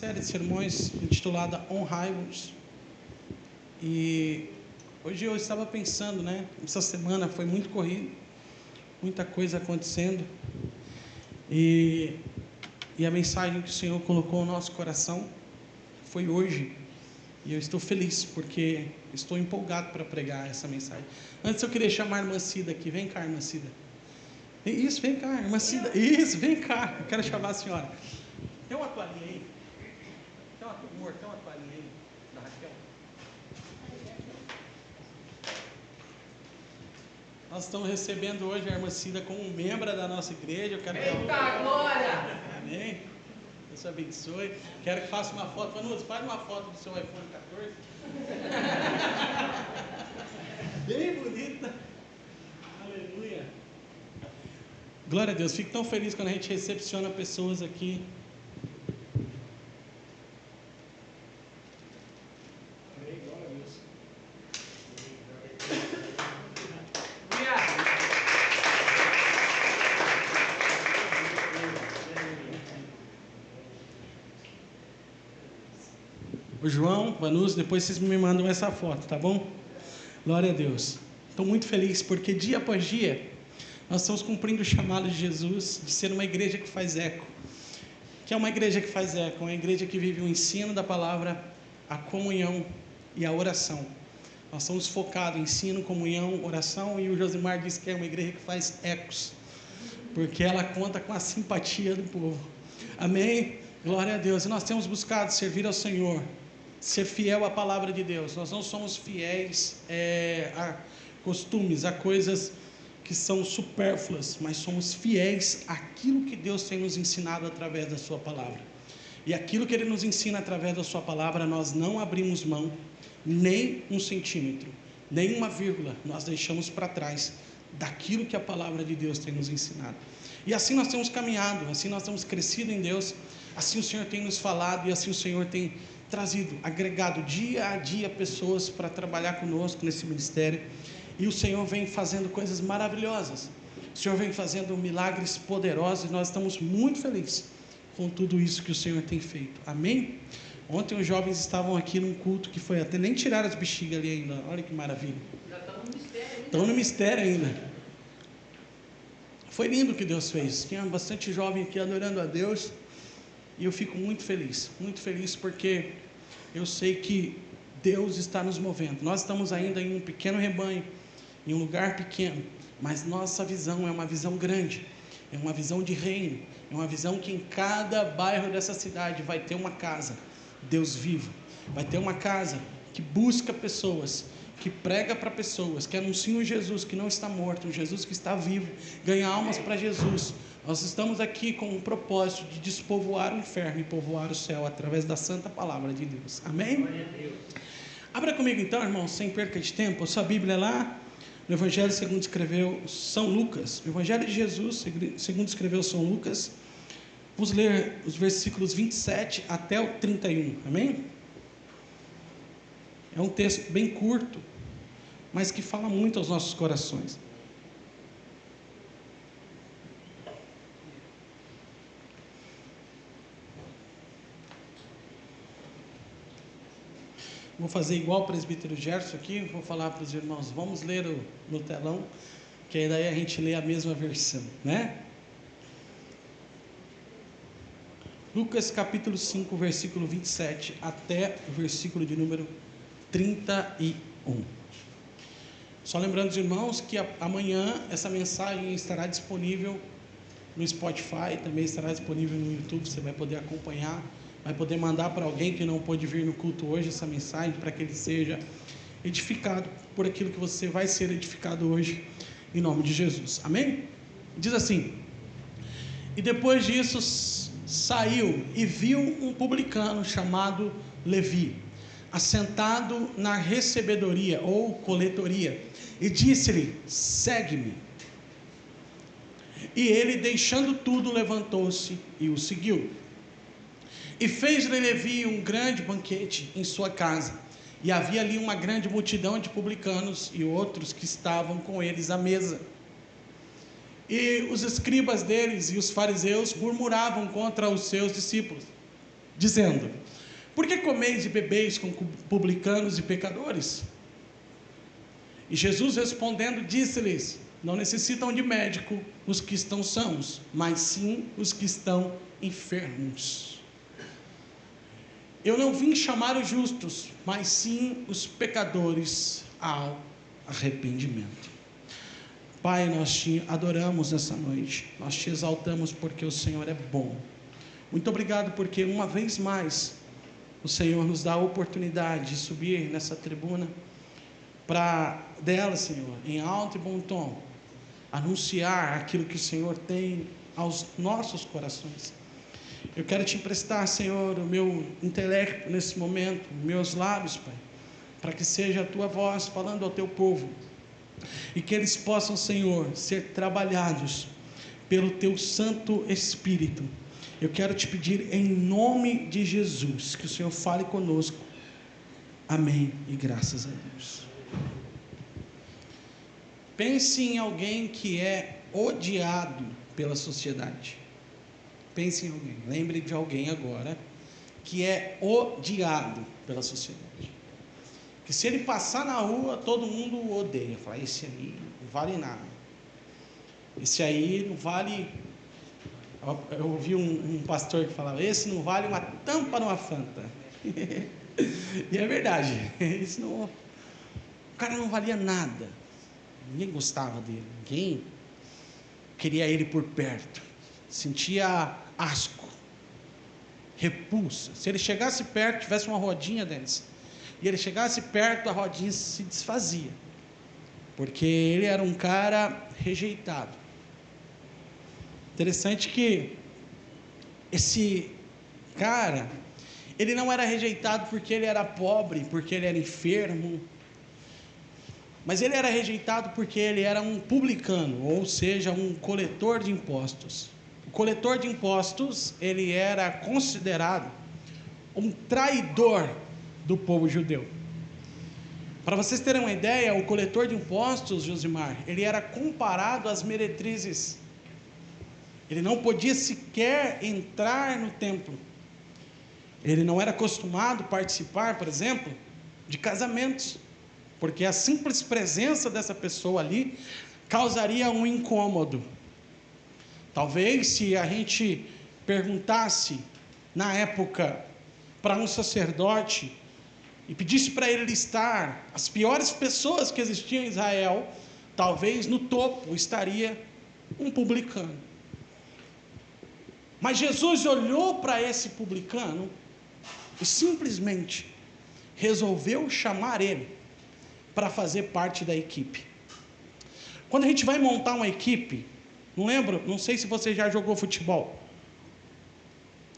série de sermões intitulada Honrai-vos. E hoje eu estava pensando, essa semana foi muito corrido, muita coisa acontecendo, e a mensagem que o Senhor colocou no nosso coração foi hoje, e eu estou feliz, porque estou empolgado para pregar essa mensagem. Antes eu queria chamar a irmã Cida aqui. Vem cá, irmã Cida. Isso, vem cá, irmã Cida. Isso, vem cá. Eu quero chamar a senhora. Tem uma toalhinha aí? Tem uma toalhinha aí da Raquel? Nós estamos recebendo hoje a irmã Cida como membro da nossa igreja. Eu quero Eita glória! Amém. Deus abençoe. Quero que faça uma foto. Vanusa, faz uma foto do seu iPhone 14. Bem bonita. Aleluia. Glória a Deus. Fico tão feliz quando a gente recepciona pessoas aqui. Amém. Glória a Deus. O João, Vanus, depois vocês me mandam essa foto, tá bom? Glória a Deus. Estou muito feliz porque dia após dia nós estamos cumprindo o chamado de Jesus de ser uma igreja que faz eco. Que é uma igreja que faz eco, uma igreja que vive o ensino da palavra, a comunhão e a oração. Nós estamos focados em ensino, comunhão, oração, e o Josimar disse que é uma igreja que faz ecos, porque ela conta com a simpatia do povo. Amém? Glória a Deus. E nós temos buscado servir ao Senhor, ser fiel à palavra de Deus. Nós não somos fiéis a costumes, a coisas que são supérfluas, mas somos fiéis àquilo que Deus tem nos ensinado através da sua palavra. E aquilo que Ele nos ensina através da sua palavra, nós não abrimos mão, nem um centímetro, nem uma vírgula, nós deixamos para trás daquilo que a palavra de Deus tem nos ensinado. E assim nós temos caminhado, assim nós temos crescido em Deus, assim o Senhor tem nos falado, e assim o Senhor tem trazido, agregado dia a dia pessoas para trabalhar conosco nesse ministério, e o Senhor vem fazendo coisas maravilhosas, o Senhor vem fazendo milagres poderosos, e nós estamos muito felizes com tudo isso que o Senhor tem feito. Amém? Ontem os jovens estavam aqui num culto que foi até, nem tiraram as bexigas ali ainda, olha que maravilha. Já estão no mistério. Estão no mistério ainda. Foi lindo o que Deus fez. Tinha bastante jovem aqui adorando a Deus. E eu fico muito feliz porque eu sei que Deus está nos movendo. Nós estamos ainda em um pequeno rebanho, em um lugar pequeno, mas nossa visão é uma visão grande, é uma visão de reino, é uma visão que em cada bairro dessa cidade vai ter uma casa, Deus vivo, vai ter uma casa que busca pessoas, que prega para pessoas, que anuncia um Jesus que não está morto, um Jesus que está vivo, ganha almas para Jesus. Nós estamos aqui com um propósito de despovoar o inferno e povoar o céu através da santa palavra de Deus. Amém? Abra comigo então, irmão, sem perca de tempo, a sua Bíblia lá no Evangelho segundo escreveu São Lucas. O Evangelho de Jesus segundo escreveu São Lucas. Vamos ler os versículos 27 até o 31. Amém? É um texto bem curto, mas que fala muito aos nossos corações. Vou fazer igual o presbítero Gerson aqui, vou falar para os irmãos, vamos ler no telão, que aí daí a gente lê a mesma versão, Lucas capítulo 5, versículo 27 até o versículo de número 31. Só lembrando os irmãos que amanhã essa mensagem estará disponível no Spotify, também estará disponível no YouTube, você vai poder acompanhar, vai poder mandar para alguém que não pôde vir no culto hoje essa mensagem, para que ele seja edificado por aquilo que você vai ser edificado hoje, em nome de Jesus. Amém? Diz assim: e depois disso saiu e viu um publicano chamado Levi, assentado na recebedoria ou coletoria, e disse-lhe: segue-me. E ele, deixando tudo, levantou-se e o seguiu. E fez-lhe Levi um grande banquete em sua casa, e havia ali uma grande multidão de publicanos e outros que estavam com eles à mesa. E os escribas deles e os fariseus murmuravam contra os seus discípulos, dizendo: por que comeis e bebeis com publicanos e pecadores? E Jesus respondendo disse-lhes: não necessitam de médico os que estão sãos, mas sim os que estão enfermos. Eu não vim chamar os justos, mas sim os pecadores ao arrependimento. Pai, nós te adoramos nessa noite, nós te exaltamos porque o Senhor é bom. Muito obrigado porque uma vez mais o Senhor nos dá a oportunidade de subir nessa tribuna para dela, Senhor, em alto e bom tom, anunciar aquilo que o Senhor tem aos nossos corações. Eu quero te emprestar, Senhor, o meu intelecto nesse momento, meus lábios, Pai, para que seja a tua voz falando ao teu povo, e que eles possam, Senhor, ser trabalhados pelo teu Santo Espírito. Eu quero te pedir em nome de Jesus, que o Senhor fale conosco. Amém e graças a Deus. Pense em alguém que é odiado pela sociedade. Pense em alguém, lembre de alguém agora que é odiado pela sociedade. Que se ele passar na rua, todo mundo o odeia. Fala, esse aí não vale nada. Esse aí não vale... Eu ouvi um pastor que falava, esse não vale uma tampa numa Fanta. E é verdade. O cara não valia nada. Ninguém gostava dele. Ninguém queria ele por perto. Sentia asco, repulsa. Se ele chegasse perto, tivesse uma rodinha deles, e ele chegasse perto, a rodinha se desfazia, porque ele era um cara rejeitado. Interessante que esse cara, ele não era rejeitado porque ele era pobre, porque ele era enfermo, mas ele era rejeitado porque ele era um publicano, ou seja, um coletor de impostos. O coletor de impostos, ele era considerado um traidor do povo judeu. Para vocês terem uma ideia, o coletor de impostos, Josimar, ele era comparado às meretrizes. Ele não podia sequer entrar no templo. Ele não era acostumado a participar, por exemplo, de casamentos, porque a simples presença dessa pessoa ali causaria um incômodo. Talvez se a gente perguntasse na época para um sacerdote e pedisse para ele listar as piores pessoas que existiam em Israel, talvez no topo estaria um publicano. Mas Jesus olhou para esse publicano e simplesmente resolveu chamar ele para fazer parte da equipe. Quando a gente vai montar uma equipe, não sei se você já jogou futebol.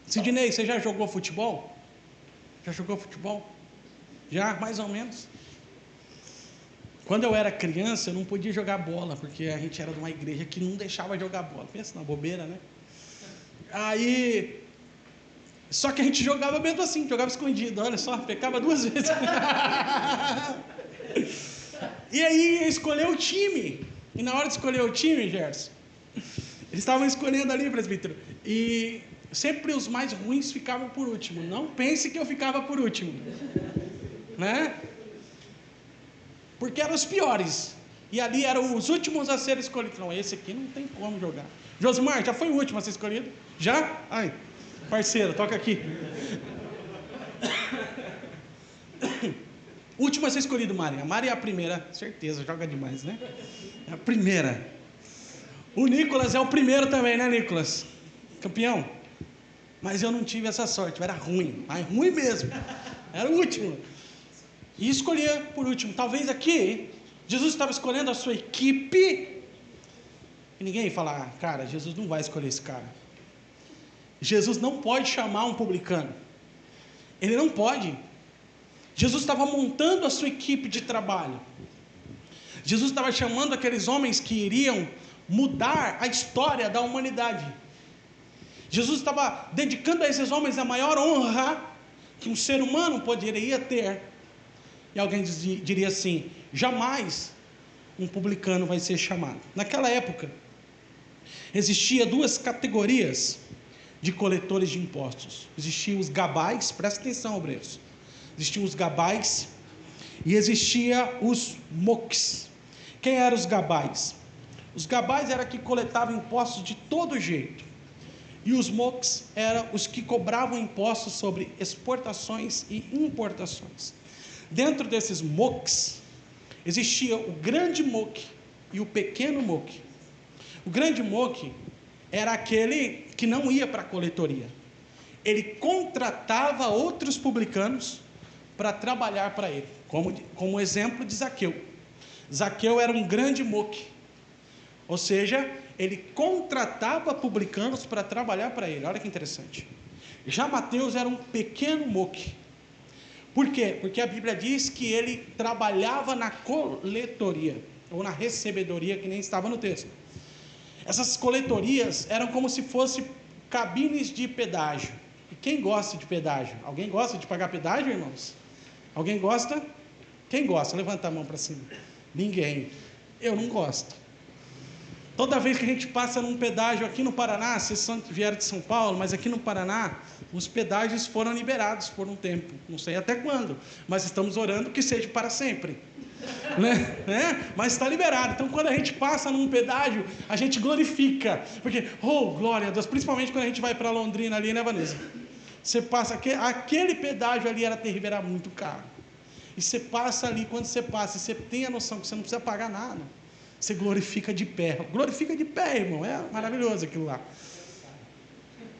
Sidney, você já jogou futebol? Já jogou futebol? Já, mais ou menos. Quando eu era criança, eu não podia jogar bola, porque a gente era de uma igreja que não deixava jogar bola. Pensa na bobeira, né? Aí, só que a gente jogava mesmo assim, jogava escondido, olha só, pecava 2 vezes. E aí, escolheu o time. E na hora de escolher o time, Gerson, eles estavam escolhendo ali, presbítero, e sempre os mais ruins ficavam por último. Não pense que eu ficava por último, né? Porque eram os piores, e ali eram os últimos a serem escolhidos. Não, esse aqui não tem como jogar. Josimar, já foi o último a ser escolhido? Já? Ai, parceiro, toca aqui. Última a ser escolhido, Mari. A Mari é a primeira, certeza, joga demais, né? É a primeira. O Nicolas é o primeiro também, né, Nicolas? Campeão. Mas eu não tive essa sorte, eu era ruim, mas ruim mesmo. Era o último. E escolhia por último. Talvez aqui, Jesus estava escolhendo a sua equipe, e ninguém ia falar, cara, Jesus não vai escolher esse cara. Jesus não pode chamar um publicano. Ele não pode. Jesus estava montando a sua equipe de trabalho. Jesus estava chamando aqueles homens que iriam mudar a história da humanidade. Jesus estava dedicando a esses homens a maior honra que um ser humano poderia ter. E alguém diria assim, jamais um publicano vai ser chamado. Naquela época, existia 2 categorias de coletores de impostos. Existiam os gabais, presta atenção, obreiros. Existiam os gabais e existia os moques. Quem eram os gabais? Os gabais eram que coletavam impostos de todo jeito. E os moques eram os que cobravam impostos sobre exportações e importações. Dentro desses moques, existia o grande moque e o pequeno moque. O grande moque era aquele que não ia para a coletoria. Ele contratava outros publicanos para trabalhar para ele. Como exemplo de Zaqueu. Zaqueu era um grande moque. Ou seja, ele contratava publicanos para trabalhar para ele. Olha que interessante. Já Mateus era um pequeno moque. Por quê? Porque a Bíblia diz que ele trabalhava na coletoria, ou na recebedoria, que nem estava no texto. Essas coletorias eram como se fossem cabines de pedágio. E quem gosta de pedágio? Alguém gosta de pagar pedágio, irmãos? Alguém gosta? Quem gosta? Levanta a mão para cima. Ninguém. Eu não gosto. Toda vez que a gente passa num pedágio aqui no Paraná, vocês vieram de São Paulo, mas aqui no Paraná, os pedágios foram liberados por um tempo. Não sei até quando, mas estamos orando que seja para sempre. Mas está liberado. Então, quando a gente passa num pedágio, a gente glorifica. Porque, glória a Deus, principalmente quando a gente vai para Londrina ali, né, Vanessa? Você passa, aquele pedágio ali era terrível, era muito caro. E você passa ali, quando você passa, você tem a noção que você não precisa pagar nada. Você glorifica de pé. Glorifica de pé, irmão. É maravilhoso aquilo lá.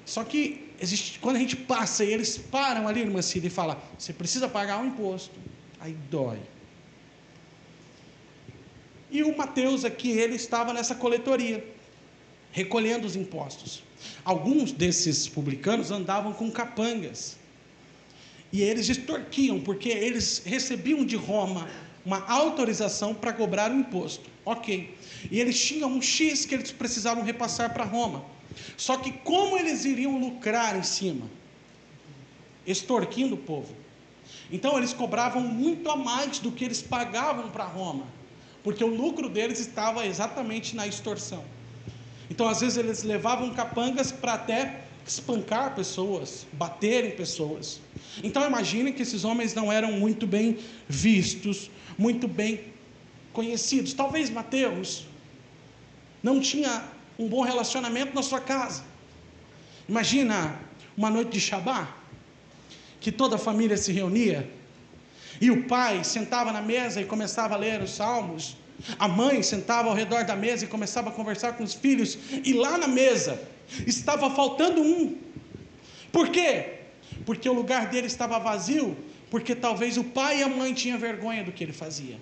Só que quando a gente passa e eles param ali, irmã Cida, e falam, você precisa pagar um imposto. Aí dói. E o Mateus aqui, ele estava nessa coletoria, recolhendo os impostos. Alguns desses publicanos andavam com capangas. E eles extorquiam, porque eles recebiam de Roma uma autorização para cobrar o imposto. Ok. E eles tinham um X que eles precisavam repassar para Roma. Só que como eles iriam lucrar em cima? Extorquindo o povo. Então eles cobravam muito a mais do que eles pagavam para Roma. Porque o lucro deles estava exatamente na extorsão. Então às vezes eles levavam capangas para até espancar pessoas, bater em pessoas. Então imagine que esses homens não eram muito bem vistos, muito bem conhecidos. Talvez Mateus não tinha um bom relacionamento na sua casa. Imagina uma noite de Shabá, que toda a família se reunia, e o pai sentava na mesa e começava a ler os salmos, a mãe sentava ao redor da mesa e começava a conversar com os filhos, e lá na mesa estava faltando um. Por quê? Porque o lugar dele estava vazio, porque talvez o pai e a mãe tinham vergonha do que ele fazia.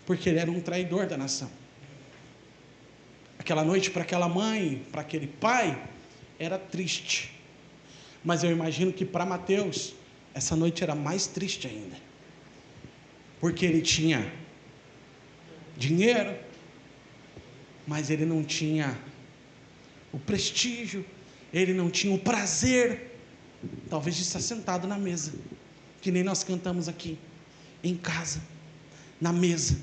Porque ele era um traidor da nação. Aquela noite para aquela mãe, para aquele pai, era triste. Mas eu imagino que para Mateus, essa noite era mais triste ainda. Porque ele tinha dinheiro, mas ele não tinha o prestígio, ele não tinha o prazer, talvez de estar sentado na mesa, que nem nós cantamos aqui, em casa, na mesa.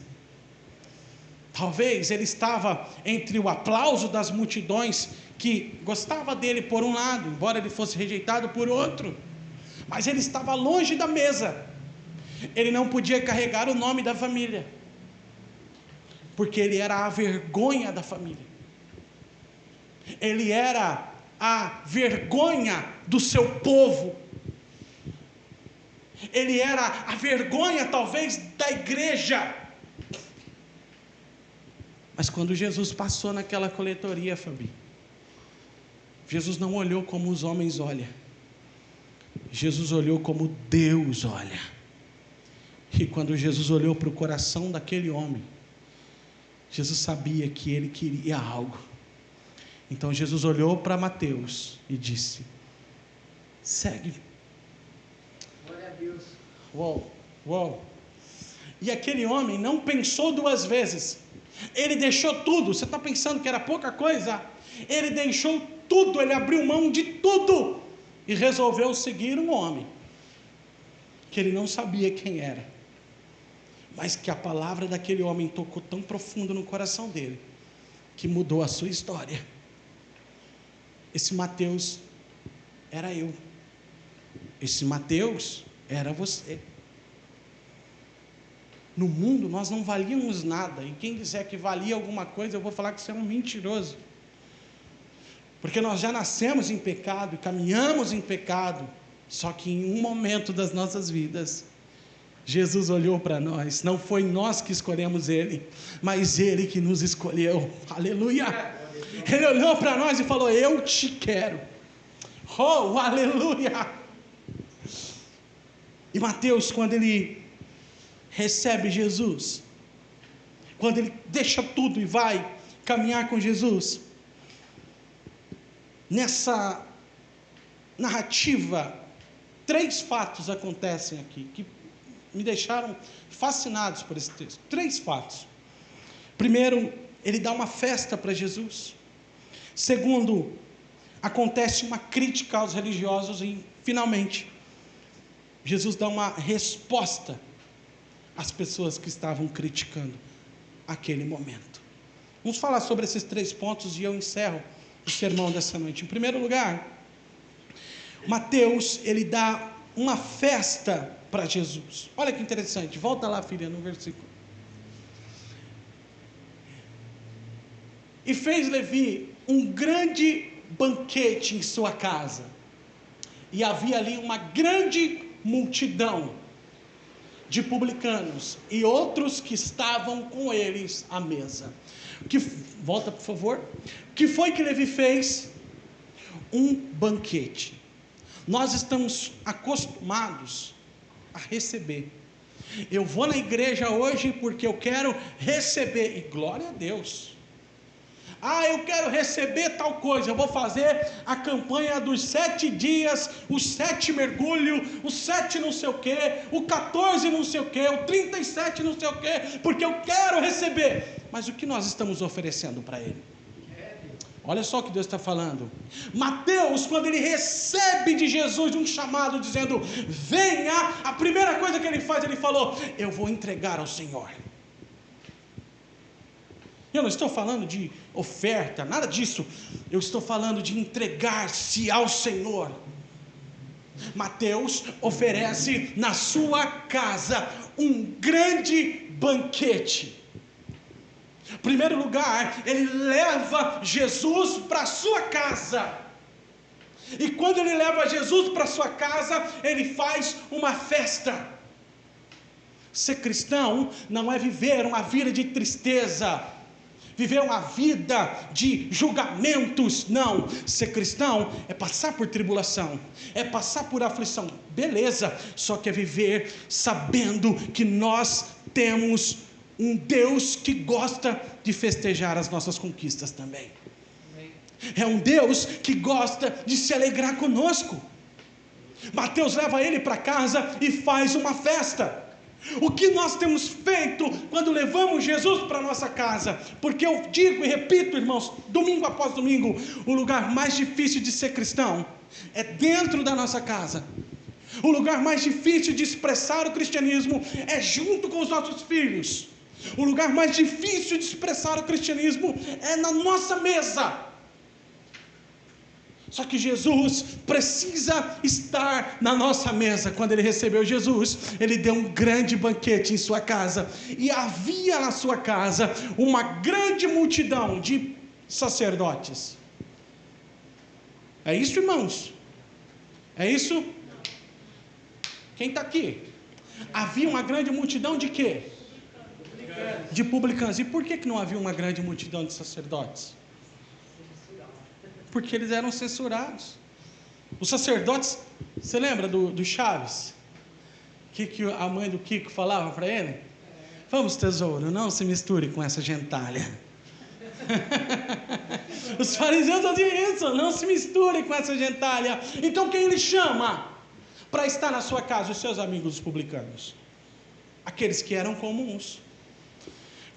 Talvez ele estava entre o aplauso das multidões, que gostava dele por um lado, embora ele fosse rejeitado por outro, mas ele estava longe da mesa, ele não podia carregar o nome da família, porque ele era a vergonha da família, ele era a vergonha do seu povo, ele era a vergonha talvez da igreja. Mas quando Jesus passou naquela coletoria, Fabi, Jesus não olhou como os homens olham, Jesus olhou como Deus olha. E quando Jesus olhou para o coração daquele homem, Jesus sabia que ele queria algo. Então Jesus olhou para Mateus e disse, segue. Glória a Deus. Uou. E aquele homem não pensou duas vezes. Ele deixou tudo. Você está pensando que era pouca coisa? Ele deixou tudo, ele abriu mão de tudo e resolveu seguir um homem que ele não sabia quem era, mas que a palavra daquele homem tocou tão profundo no coração dele que mudou a sua história. Esse Mateus era eu. Esse Mateus era você. No mundo nós não valíamos nada, e quem disser que valia alguma coisa, eu vou falar que você é um mentiroso. Porque nós já nascemos em pecado e caminhamos em pecado, só que em um momento das nossas vidas, Jesus olhou para nós, não foi nós que escolhemos Ele, mas Ele que nos escolheu, aleluia! Ele olhou para nós e falou: eu te quero, oh, aleluia! E Mateus, quando ele recebe Jesus, quando ele deixa tudo e vai caminhar com Jesus, nessa narrativa, 3 fatos acontecem aqui, que me deixaram fascinados por esse texto. 3 fatos. Primeiro, ele dá uma festa para Jesus. Segundo, acontece uma crítica aos religiosos e, finalmente, Jesus dá uma resposta às pessoas que estavam criticando aquele momento. Vamos falar sobre esses 3 pontos e eu encerro o sermão dessa noite. Em primeiro lugar, Mateus, ele dá uma festa para Jesus. Olha que interessante, volta lá, filha, no versículo. E fez Levi um grande banquete em sua casa, e havia ali uma grande multidão de publicanos e outros que estavam com eles à mesa. Volta, por favor. O que foi que Levi fez? Um banquete. Nós estamos acostumados a receber. Eu vou na igreja hoje porque eu quero receber, e glória a Deus. Eu quero receber tal coisa, eu vou fazer a campanha dos 7 dias, os 7 mergulhos, os 7 não sei o que, o 14 não sei o que, o 37 não sei o que, porque eu quero receber. Mas o que nós estamos oferecendo para ele? Olha só o que Deus está falando. Mateus, quando ele recebe de Jesus um chamado dizendo: venha, a primeira coisa que ele faz, ele falou: eu vou entregar ao Senhor. Eu não estou falando de oferta, nada disso. Eu estou falando de entregar-se ao Senhor. Mateus oferece na sua casa um grande banquete. Em primeiro lugar, ele leva Jesus para a sua casa. E quando ele leva Jesus para a sua casa, ele faz uma festa. Ser cristão não é viver uma vida de tristeza, viver uma vida de julgamentos. Não, ser cristão é passar por tribulação, é passar por aflição, beleza, só que é viver sabendo que nós temos um Deus que gosta de festejar as nossas conquistas também. É um Deus que gosta de se alegrar conosco. Mateus leva ele para casa e faz uma festa. O que nós temos feito quando levamos Jesus para a nossa casa? Porque eu digo e repito, irmãos, domingo após domingo, o lugar mais difícil de ser cristão é dentro da nossa casa. O lugar mais difícil de expressar o cristianismo é junto com os nossos filhos. O lugar mais difícil de expressar o cristianismo é na nossa mesa. Só que Jesus precisa estar na nossa mesa. Quando ele recebeu Jesus, ele deu um grande banquete em sua casa. E havia na sua casa uma grande multidão de sacerdotes. É isso, irmãos? É isso? Quem está aqui? Havia uma grande multidão de quê? De publicanos. E por que não havia uma grande multidão de sacerdotes? Porque eles eram censurados. Os sacerdotes, você lembra do Chaves? Que a mãe do Kiko falava para ele? Vamos, tesouro, não se misture com essa gentalha. Os fariseus diziam isso: não se misture com essa gentalha. Então quem ele chama para estar na sua casa? Os seus amigos os publicanos, aqueles que eram comuns.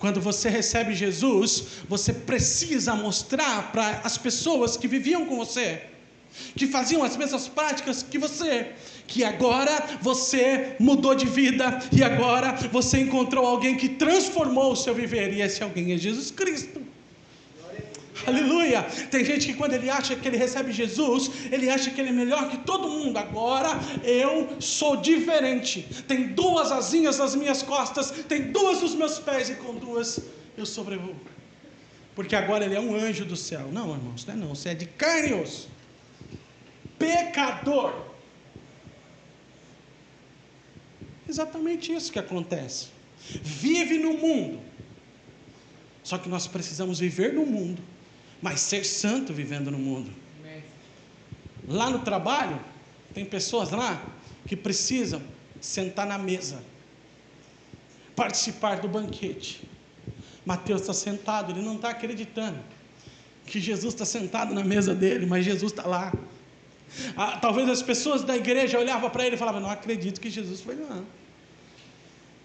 Quando você recebe Jesus, você precisa mostrar para as pessoas que viviam com você, que faziam as mesmas práticas que você, que agora você mudou de vida, e agora você encontrou alguém que transformou o seu viver, e esse alguém é Jesus Cristo. Aleluia. Tem gente que quando ele acha que ele recebe Jesus, ele acha que ele é melhor que todo mundo. Agora eu sou diferente. Tem 2 asinhas nas minhas costas, tem 2 nos meus pés, e com 2 eu sobrevoo. Porque agora ele é um anjo do céu. Não, irmãos, não é não. Você é de carne e osso. Pecador. Exatamente isso que acontece. Vive no mundo. Só que nós precisamos viver no mundo, mas ser santo vivendo no mundo. Lá no trabalho, tem pessoas lá que precisam sentar na mesa, participar do banquete. Mateus está sentado, ele não está acreditando que Jesus está sentado na mesa dele, mas Jesus está lá. Talvez as pessoas da igreja olhavam para ele e falavam: não acredito que Jesus foi lá.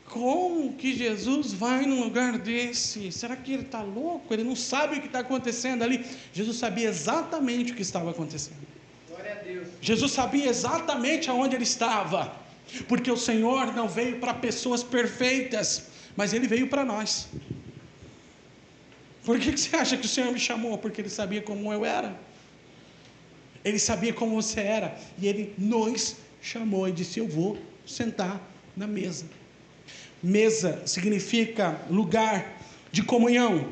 Como que Jesus vai num lugar desse? Será que ele está louco? Ele não sabe o que está acontecendo ali. Jesus sabia exatamente o que estava acontecendo. Glória a Deus. Jesus sabia exatamente aonde ele estava, porque o Senhor não veio para pessoas perfeitas, mas ele veio para nós. Por que você acha que o Senhor me chamou? Porque ele sabia como eu era. Ele sabia como você era, e ele nos chamou e disse: eu vou sentar na mesa. Mesa significa lugar de comunhão.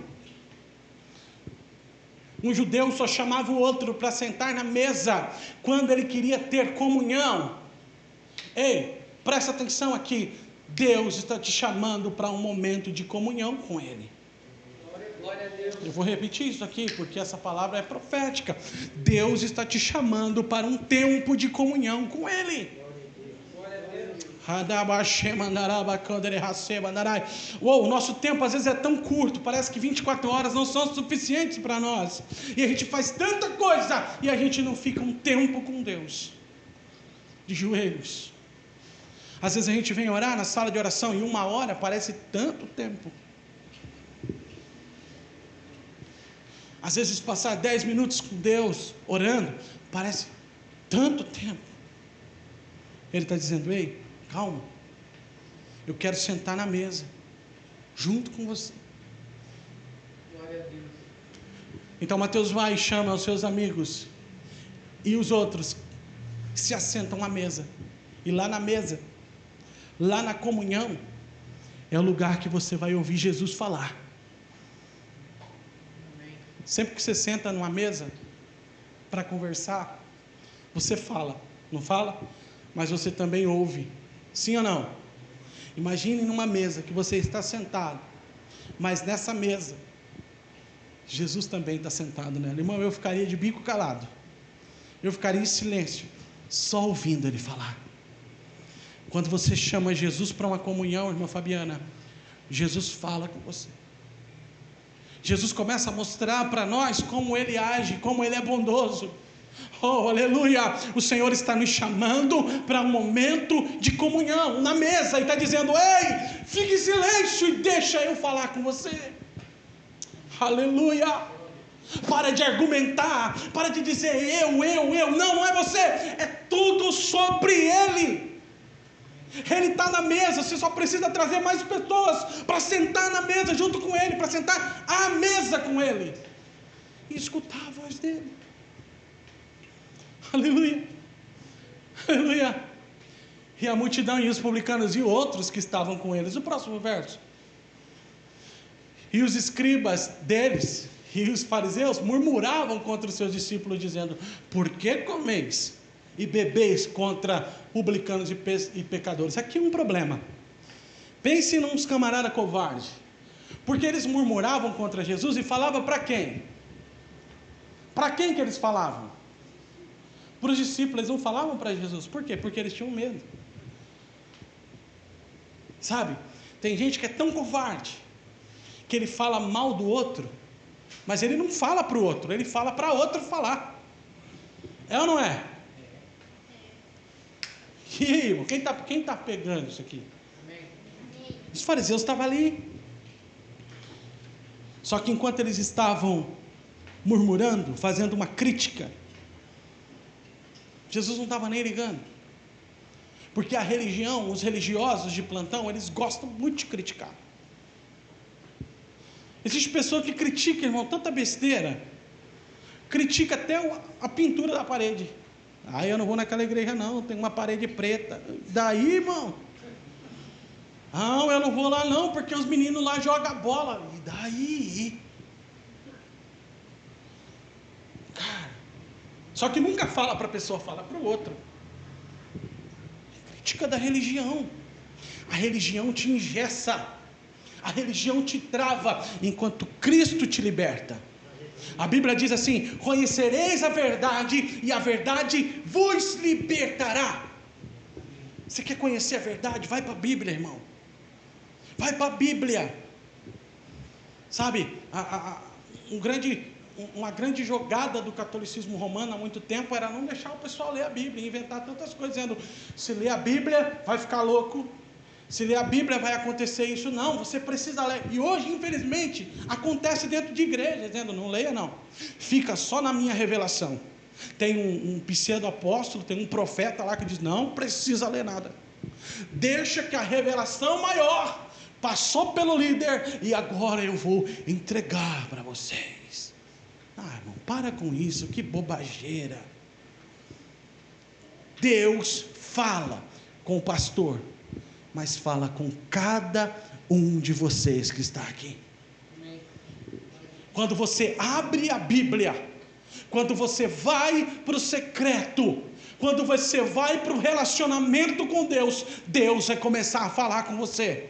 Um judeu só chamava o outro para sentar na mesa quando ele queria ter comunhão. Ei, presta atenção aqui. Deus está te chamando para um momento de comunhão com Ele. Glória a Deus. Eu vou repetir isso aqui porque essa palavra é profética. Deus está te chamando para um tempo de comunhão com Ele. O nosso tempo às vezes é tão curto, parece que 24 horas não são suficientes para nós, e a gente faz tanta coisa e a gente não fica um tempo com Deus, de joelhos. Às vezes a gente vem orar na sala de oração e 1 hora parece tanto tempo. Às vezes passar 10 minutos com Deus orando parece tanto tempo. Ele está dizendo: ei, calma, eu quero sentar na mesa, junto com você. Glória a Deus. Então Mateus vai e chama os seus amigos, e os outros se assentam à mesa, e lá na mesa, lá na comunhão, é o lugar que você vai ouvir Jesus falar. Amém. Sempre que você senta numa mesa, para conversar, você fala, não fala? Mas você também ouve. Sim ou não? Imagine numa mesa que você está sentado, mas nessa mesa Jesus também está sentado nela. Irmão, eu ficaria de bico calado, eu ficaria em silêncio, só ouvindo Ele falar. Quando você chama Jesus para uma comunhão, irmã Fabiana, Jesus fala com você. Jesus começa a mostrar para nós como Ele age, como Ele é bondoso. Oh, aleluia! O Senhor está nos chamando para um momento de comunhão na mesa, e está dizendo: ei, fique em silêncio e deixa eu falar com você. Aleluia! Para de argumentar, para de dizer não é você, é tudo sobre Ele. Ele está na mesa, você só precisa trazer mais pessoas para sentar na mesa junto com Ele, para sentar à mesa com Ele e escutar a voz dEle. Aleluia, aleluia. E a multidão e os publicanos e outros que estavam com eles. O próximo verso. E os escribas deles e os fariseus murmuravam contra os seus discípulos, dizendo: por que comeis e bebeis contra publicanos e pecadores? Aqui é um problema. Pense nos camaradas covardes. Porque eles murmuravam contra Jesus e falavam para quem? Para quem que eles falavam? Para os discípulos. Eles não falavam para Jesus. Por quê? Porque eles tinham medo. Sabe? Tem gente que é tão covarde que ele fala mal do outro, mas ele não fala para o outro, ele fala para outro falar. É ou não é? E aí, irmão? Quem está pegando isso aqui? Os fariseus estavam ali. Só que enquanto eles estavam murmurando, fazendo uma crítica, Jesus não estava nem ligando. Porque a religião, os religiosos de plantão, eles gostam muito de criticar. Existe pessoa que critica, irmão, tanta besteira, critica até a pintura da parede. Ah, eu não vou naquela igreja não, tem uma parede preta. Daí, irmão? Não, eu não vou lá não, porque os meninos lá jogam bola. E daí? Cara, só que nunca fala para a pessoa, fala para o outro. Crítica da religião. A religião te engessa. A religião te trava, enquanto Cristo te liberta. A Bíblia diz assim: conhecereis a verdade, e a verdade vos libertará. Você quer conhecer a verdade? Vai para a Bíblia, irmão. Vai para a Bíblia. Sabe, uma grande jogada do catolicismo romano há muito tempo era não deixar o pessoal ler a Bíblia, inventar tantas coisas, dizendo: se ler a Bíblia vai ficar louco, se ler a Bíblia vai acontecer isso. Não, você precisa ler. E hoje, infelizmente, acontece dentro de igreja, dizendo: não leia não, fica só na minha revelação. Tem um pseudo apóstolo, tem um profeta lá que diz: não precisa ler nada, deixa que a revelação maior passou pelo líder e agora eu vou entregar para vocês. Ah, irmão, para com isso, que bobageira. Deus fala com o pastor, mas fala com cada um de vocês que está aqui. Quando você abre a Bíblia, quando você vai para o secreto, quando você vai para o relacionamento com Deus, Deus vai começar a falar com você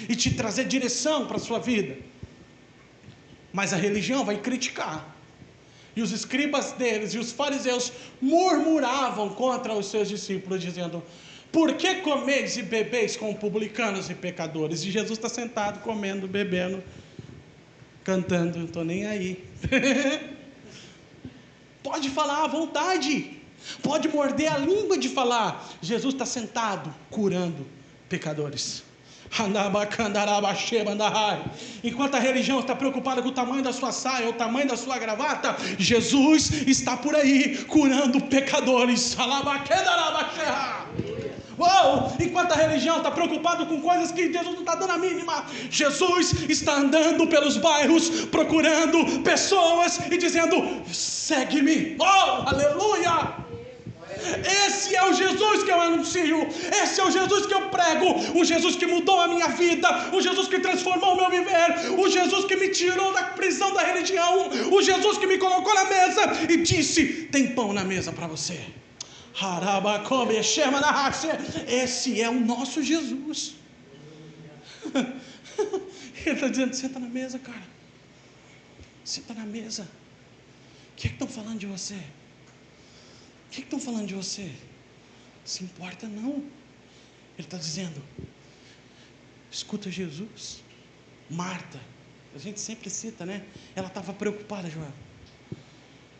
e te trazer direção para a sua vida. Mas a religião vai criticar. E os escribas deles e os fariseus murmuravam contra os seus discípulos, dizendo: por que comeis e bebeis com publicanos e pecadores? E Jesus está sentado, comendo, bebendo, cantando, não estou nem aí. Pode falar à vontade, pode morder a língua de falar. Jesus está sentado, curando pecadores. Enquanto a religião está preocupada com o tamanho da sua saia, o tamanho da sua gravata, Jesus está por aí curando pecadores. Enquanto a religião está preocupada com coisas que Jesus não está dando a mínima, Jesus está andando pelos bairros, procurando pessoas e dizendo: segue-me. Oh, aleluia! Esse é o Jesus que eu anuncio, esse é o Jesus que eu prego, o Jesus que mudou a minha vida, o Jesus que transformou o meu viver, o Jesus que me tirou da prisão da religião, o Jesus que me colocou na mesa e disse: tem pão na mesa para você. Esse é o nosso Jesus. Ele está dizendo: senta na mesa, cara, senta na mesa. O que estão falando de você? O que estão falando de você? Se importa não. Ele está dizendo: escuta Jesus. Marta, a gente sempre cita, né? Ela estava preocupada, Joel.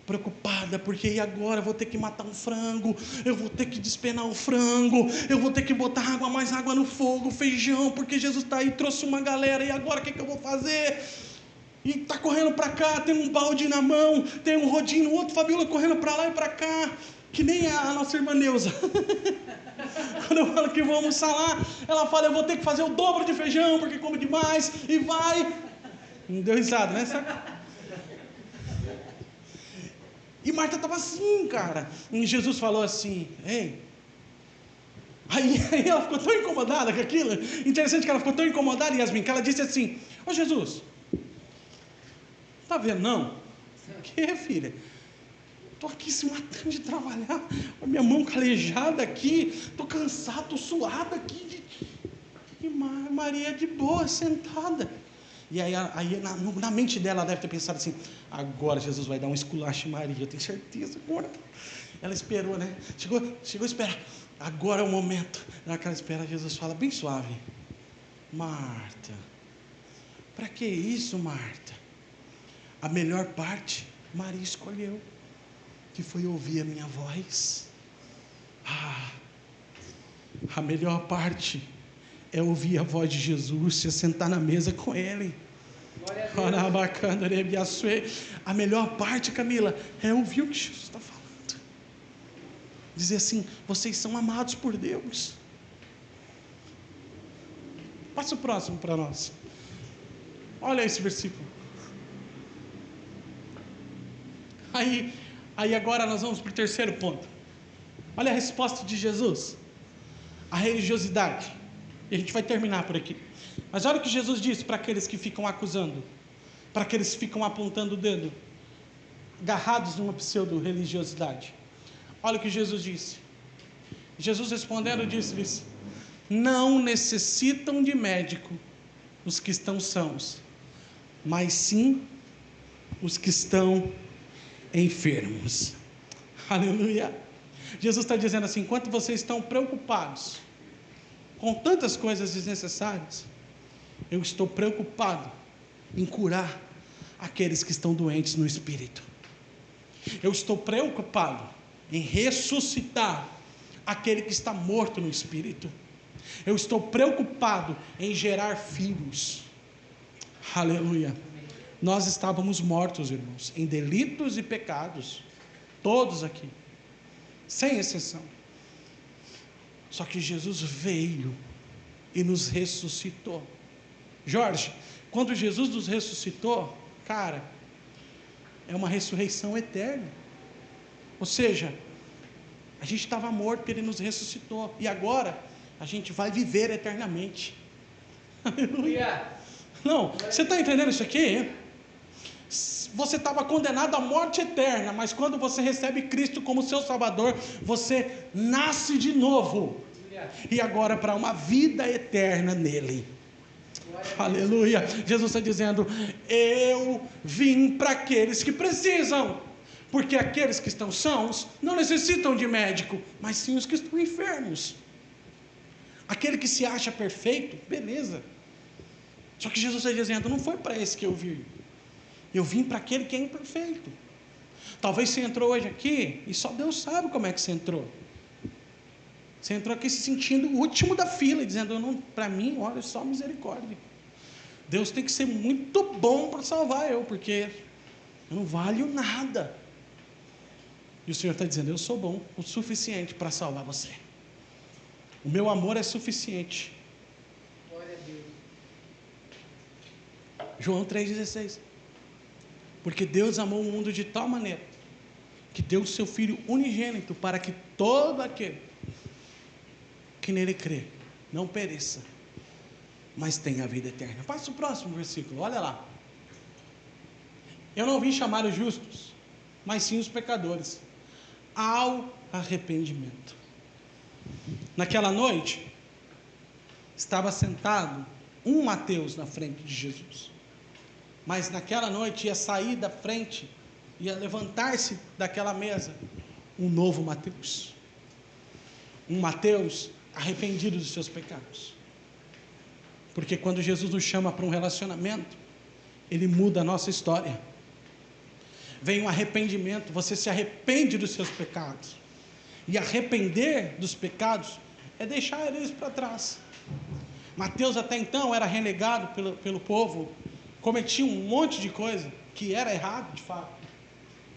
Preocupada, porque e agora? Eu vou ter que matar um frango, eu vou ter que despenar o frango, eu vou ter que botar mais água no fogo, feijão, porque Jesus está aí, trouxe uma galera, e agora o que eu vou fazer? E está correndo para cá, tem um balde na mão, tem um rodinho no outro, Fabiola correndo para lá e para cá, que nem a nossa irmã Neuza. Quando eu falo que vou almoçar lá, ela fala: eu vou ter que fazer o dobro de feijão, porque come demais, e vai. Não deu risada, né? E Marta estava assim, cara. E Jesus falou assim: ei. Aí ela ficou tão incomodada com aquilo. Interessante que ela ficou tão incomodada, Yasmin, que ela disse assim: ô Jesus, tá vendo não? O que, filha? Estou aqui se matando de trabalhar, a minha mão calejada aqui, estou cansado, estou suado aqui. E Maria de boa, sentada. E aí na mente dela, ela deve ter pensado assim: agora Jesus vai dar um esculacho em Maria, eu tenho certeza. Agora. Ela esperou, né? Chegou a esperar. Agora é o momento. Naquela espera, Jesus fala bem suave: Marta, para que isso, Marta? A melhor parte Maria escolheu, que foi ouvir a minha voz. A melhor parte é ouvir a voz de Jesus, se sentar na mesa com Ele. A melhor parte, Camila, é ouvir o que Jesus está falando. Dizer assim: vocês são amados por Deus. Passa o próximo para nós. Olha esse versículo. Aí agora nós vamos para o terceiro ponto. Olha a resposta de Jesus. A religiosidade. E a gente vai terminar por aqui. Mas olha o que Jesus disse para aqueles que ficam acusando, para aqueles que ficam apontando o dedo, agarrados numa pseudo-religiosidade. Olha o que Jesus disse. Jesus respondendo disse-lhes: não necessitam de médico os que estão sãos, mas sim os que estão enfermos. Aleluia. Jesus está dizendo assim: enquanto vocês estão preocupados com tantas coisas desnecessárias, eu estou preocupado em curar aqueles que estão doentes no espírito. Eu estou preocupado em ressuscitar aquele que está morto no espírito. Eu estou preocupado em gerar filhos. Aleluia. Nós estávamos mortos, irmãos, em delitos e pecados, todos aqui, sem exceção. Só que Jesus veio e nos ressuscitou. Jorge, quando Jesus nos ressuscitou, cara, é uma ressurreição eterna. Ou seja, a gente estava morto, Ele nos ressuscitou, e agora a gente vai viver eternamente. Aleluia. Não, você está entendendo isso aqui? Você estava condenado à morte eterna, mas quando você recebe Cristo como seu Salvador, você nasce de novo, e agora para uma vida eterna nele. Aleluia. Jesus está dizendo: eu vim para aqueles que precisam, porque aqueles que estão sãos não necessitam de médico, mas sim os que estão enfermos. Aquele que se acha perfeito, beleza. Só que Jesus está dizendo: não foi para esse que eu vim. Eu vim para aquele que é imperfeito. Talvez você entrou hoje aqui e só Deus sabe como é que você entrou. Você entrou aqui se sentindo o último da fila, dizendo: para mim, olha, só misericórdia. Deus tem que ser muito bom para salvar eu, porque eu não valho nada. E o Senhor está dizendo: eu sou bom o suficiente para salvar você. O meu amor é suficiente. Glória a Deus. João 3,16. Porque Deus amou o mundo de tal maneira que deu o seu Filho unigênito, para que todo aquele que nele crê não pereça, mas tenha a vida eterna. Passa o próximo versículo, olha lá. Eu não vim chamar os justos, mas sim os pecadores ao arrependimento. Naquela noite estava sentado um Mateus na frente de Jesus. Mas naquela noite ia sair da frente, ia levantar-se daquela mesa um novo Mateus. Um Mateus arrependido dos seus pecados. Porque quando Jesus nos chama para um relacionamento, Ele muda a nossa história. Vem um arrependimento, você se arrepende dos seus pecados. E arrepender dos pecados é deixar eles para trás. Mateus até então era renegado pelo povo, cometia um monte de coisa que era errado de fato.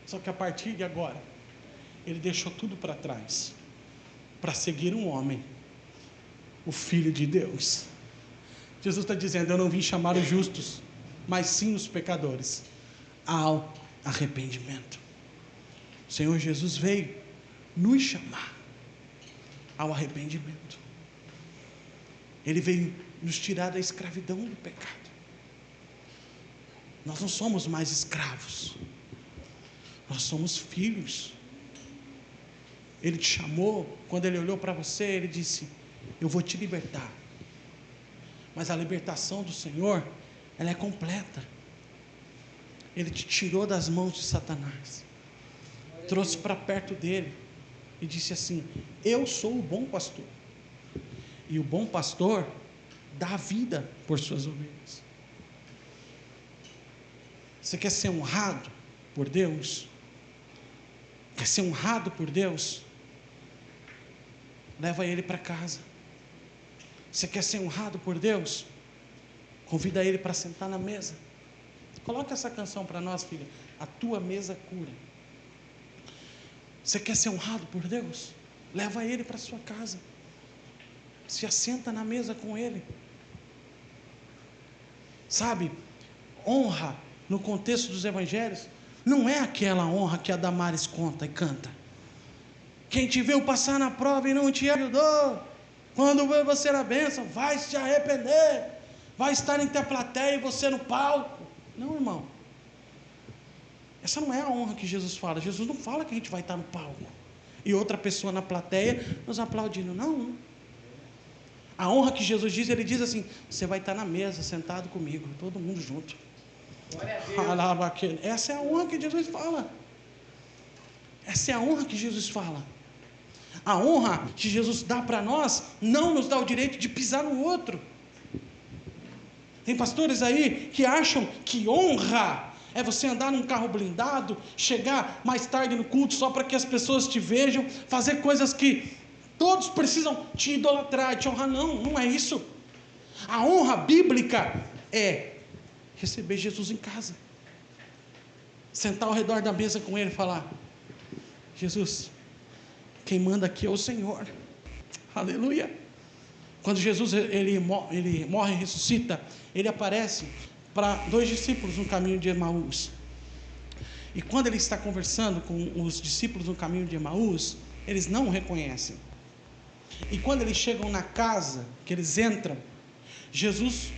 Só que a partir de agora, ele deixou tudo para trás, para seguir um homem, o Filho de Deus. Jesus está dizendo: eu não vim chamar os justos, mas sim os pecadores ao arrependimento. O Senhor Jesus veio nos chamar ao arrependimento. Ele veio nos tirar da escravidão do pecado. Nós não somos mais escravos, nós somos filhos. Ele te chamou, quando Ele olhou para você, Ele disse: eu vou te libertar. Mas a libertação do Senhor, ela é completa. Ele te tirou das mãos de Satanás, trouxe para perto dele e disse assim: eu sou o bom pastor, e o bom pastor dá a vida por suas ovelhas. Você quer ser honrado por Deus? Quer ser honrado por Deus? Leva ele para casa. Você quer ser honrado por Deus? Convida ele para sentar na mesa. Coloca essa canção para nós, filha. A tua mesa cura. Você quer ser honrado por Deus? Leva ele para sua casa. Se assenta na mesa com ele. Sabe, honra no contexto dos evangelhos Não é aquela honra que a Damares conta e canta. Quem te viu passar na prova e não te ajudou, quando vê você na bênção, vai se arrepender, vai estar entre a plateia e você no palco. Não, irmão. Essa não é a honra que Jesus fala. Jesus não fala que a gente vai estar no palco e outra pessoa na plateia nos aplaudindo. Não. A honra que Jesus diz, ele diz assim: você vai estar na mesa, sentado comigo, todo mundo junto. Essa é a honra que Jesus fala. Essa é a honra que Jesus fala. A honra que Jesus dá para nós não nos dá o direito de pisar no outro. Tem pastores aí que acham que honra é você andar num carro blindado, chegar mais tarde no culto só para que as pessoas te vejam, fazer coisas que todos precisam te idolatrar, te honrar. Não, não é isso. A honra bíblica é receber Jesus em casa, sentar ao redor da mesa com ele e falar: Jesus, quem manda aqui é o Senhor. Aleluia. Quando Jesus ele morre e ressuscita, ele aparece para 2 discípulos no caminho de Emaús. E quando ele está conversando com os discípulos no caminho de Emaús, eles não o reconhecem. E quando eles chegam na casa, que eles entram, Jesus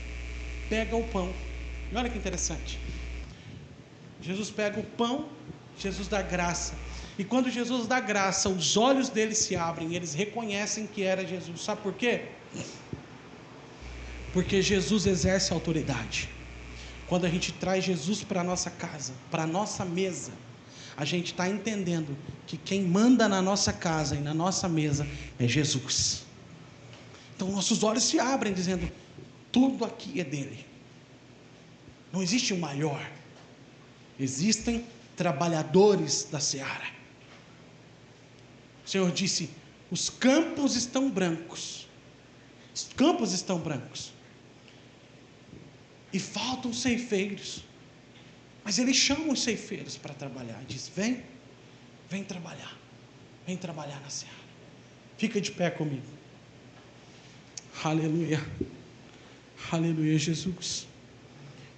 pega o pão. E olha que interessante. Jesus pega o pão, Jesus dá graça. E quando Jesus dá graça, os olhos deles se abrem, eles reconhecem que era Jesus. Sabe por quê? Porque Jesus exerce autoridade. Quando a gente traz Jesus para a nossa casa, para a nossa mesa, a gente está entendendo que quem manda na nossa casa e na nossa mesa é Jesus. Então nossos olhos se abrem dizendo: tudo aqui é dele. Não existe o maior. Existem trabalhadores da seara. O Senhor disse: os campos estão brancos. Os campos estão brancos. E faltam ceifeiros. Mas Ele chama os ceifeiros para trabalhar. Diz: vem trabalhar. Vem trabalhar na seara. Fica de pé comigo. Aleluia. Aleluia, Jesus.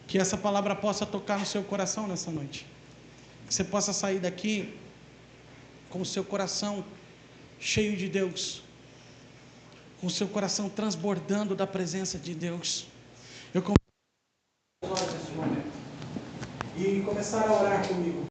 Que essa palavra possa tocar no seu coração nessa noite. Que você possa sair daqui com o seu coração cheio de Deus, com o seu coração transbordando da presença de Deus. Eu convido nesse momento e começar a orar comigo.